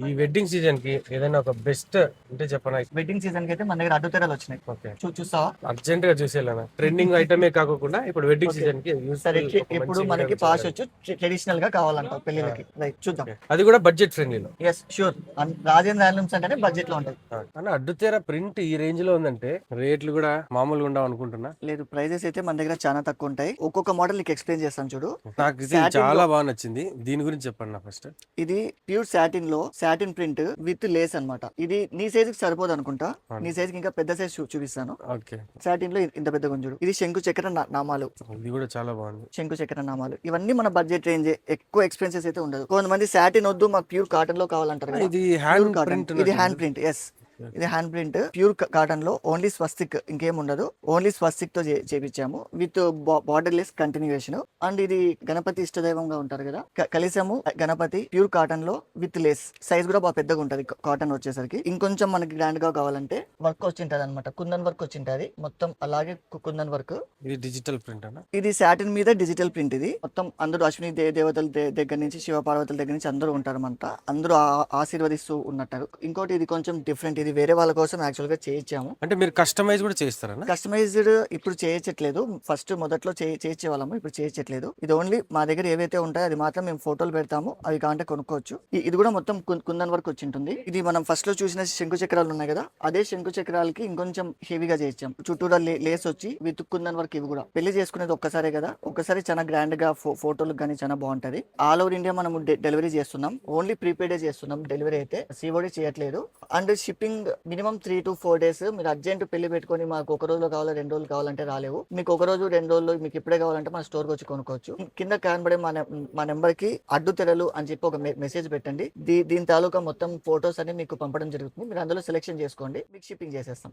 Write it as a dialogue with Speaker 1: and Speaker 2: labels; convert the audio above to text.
Speaker 1: ఈ wedding season కి ఏదైనా ఒక బెస్ట్ అంటే చెప్పనా?
Speaker 2: వెడ్డింగ్ సీజన్ కి అయితే మన దగ్గర అడ్డుతెరలు వచ్చినాయి.
Speaker 1: ఓకే,
Speaker 2: చూస్తావా?
Speaker 1: అర్జెంట్ గా చూసేయాలన్నా. ట్రెండింగ్ ఐటమే కాకుండా ఇప్పుడు వెడ్డింగ్
Speaker 2: Okay.
Speaker 1: సీజన్ కి
Speaker 2: సరే,
Speaker 1: యూస్ఫుల్ ఒక
Speaker 2: ఇప్పుడు
Speaker 1: మంచి
Speaker 2: మనకి
Speaker 1: వీడియో
Speaker 2: పాష్
Speaker 1: చేయాలి.
Speaker 2: వచ్చు ట్రెడిషనల్ గా కావాలంటావు పెళ్లిళ్ళకి. రైట్, చూద్దాం.
Speaker 1: Okay. అది కూడా బడ్జెట్ ఫ్రెండ్లీలో.
Speaker 2: Yes, sure. రాజేంద్ర హ్యాండ్లూమ్స్ అంటేనే బడ్జెట్ లో ఉంటాయి.
Speaker 1: అన్న అడ్డుతేర ప్రింట్ ఈ రేంజ్ లో ఉందంటే రేట్లు కూడా మామూలుగా ఉండవు అనుకుంటున్నా.
Speaker 2: లేదు, ప్రైజెస్ అయితే మన దగ్గర చాలా తక్కువ ఉంటాయి. ఒక్కొక్క మోడల్ నీకు ఎక్స్ప్లెయిన్ చేస్తాను చూడు.
Speaker 1: నాకు ఇది
Speaker 2: Satin
Speaker 1: చాలా
Speaker 2: లో
Speaker 1: బాగా నచ్చింది. దీని గురించి చెప్పండి నా ఫస్ట్.
Speaker 2: ఇది ప్యూర్ సాటిన్ లో సాటిన్ ప్రింట్ విత్ లేస్ అన్నమాట. ఇది నీ సైజ్ కి సరిపోదు అనుకుంటా.
Speaker 1: అవును.
Speaker 2: నీ సైజ్ కి ఇంకా పెద్ద సైజ్ చూపిస్తాను.
Speaker 1: ఓకే,
Speaker 2: సాటిన్ లో ఇంత పెద్ద గుంజుడు. ఇది శంకు చక్ర నామాలు.
Speaker 1: ఇది కూడా చాలా బాగుంది.
Speaker 2: శంకు చక్ర నామాలు ఇవన్నీ మన బడ్జెట్ రేంజ్. ఎక్కువ ఎక్స్పెన్సెస్ అయితే ఉండదు. కొంతమంది సాటిన్ వద్దు, మాకు ప్యూర్ కాటన్ లో కావాలంటారు కదా.
Speaker 1: ఇది
Speaker 2: ప్యూర్
Speaker 1: హ్యాండ్
Speaker 2: కాటన్.
Speaker 1: ప్రింట్.
Speaker 2: ఇది హ్యాండ్ ప్రింట్. ఎస్, ఇది హ్యాండ్ ప్రింట్ ప్యూర్ కాటన్ లో ఓన్లీ స్వస్తిక్, ఇంకేం ఉండదు. ఓన్లీ స్వస్తిక్ తో చేపించాము with borderless continuation. And ఇది గణపతి ఇష్టదైవంగా ఉంటారు కదా, కలిసాము గణపతి ప్యూర్ కాటన్ లో విత్ లేస్. సైజ్ కూడా బాగా పెద్దగా ఉంటది కాటన్ వచ్చేసరికి. ఇంకొంచెం మనకి గ్రాండ్ గా కావాలంటే వర్క్ వచ్చింటది అనమాట. కుందన్ వర్క్ వచ్చింటది మొత్తం. అలాగే కుందన్ వర్క్.
Speaker 1: ఇది డిజిటల్ ప్రింట్ అన్న.
Speaker 2: ఇది సాటిన్ మీద డిజిటల్ ప్రింట్. ఇది మొత్తం అందరూ అశ్విని దేవతల దగ్గర నుంచి శివ పార్వతుల దగ్గర నుంచి అందరూ ఉంటారన్నమాట. అందరూ ఆశీర్వదిస్తూ ఉన్నట్టు. ఇంకోటి ఇది కొంచెం డిఫరెంట్. ఇది వేరే వాళ్ళ కోసం యాక్చువల్ గా చేయించాము.
Speaker 1: అంటే మీరు కస్టమైజ్ కూడా చేస్తారన్న?
Speaker 2: కస్టమైజ్డ్ ఇప్పుడు చేయట్లేదు. ఫస్ట్ మొదట్లో చేయించే వాళ్ళము, ఇప్పుడు చేయట్లేదు. ఇది ఓన్లీ మా దగ్గర ఏవైతే ఉంటాయో అది మాత్రం మేము ఫోటోలు పెడతాము. అవి కావాలంటే కొనుక్కోవచ్చు. ఇది కూడా మొత్తం కుందన్ వరకు వచ్చి ఉంటుంది. ఇది మనం ఫస్ట్ లో చూసిన శంకు చక్రాలు ఉన్నాయి కదా, అదే శంకు చక్రాలకి ఇంకొంచెం హెవీగా చేయించాం. చుట్టూరా లేస్ వచ్చి విత్ కుందన్ వరకు. ఇవి కూడా పెళ్లి చేసుకునేది ఒక్కసారే కదా, ఒక్కసారి చాలా గ్రాండ్ గా ఫోటోలకు కానీ చాలా బాగుంటది. ఆల్ ఓవర్ ఇండియా మనం డెలివరీ చేస్తున్నాం. ఓన్లీ ప్రీపెయిడ్ చేస్తున్నాం. డెలివరీ అయితే సిఓడి చేయట్లేదు. And shipping minimum 3 to 4 days. మీరు అర్జెంట్ పెళ్లి పెట్టుకొని మాకు ఒక రోజులో కావాలా 2 రోజులు కావాలంటే రాలేవు. మీకు ఒక రోజు 2 రోజులు మీకు ఇప్పుడే కావాలంటే మన స్టోర్ కి వచ్చి కొనుక్కోవచ్చు. కింద కనబడే మా నెంబర్ కి అడ్డు తెరలు అని చెప్పి ఒక మెసేజ్ పెట్టండి. దీని తాలూకా మొత్తం ఫొటోస్ అన్ని మీకు పంపడం జరుగుతుంది. మీరు అందులో సెలెక్షన్ చేసుకోండి, మీకు షిప్పింగ్ చేసేస్తాం.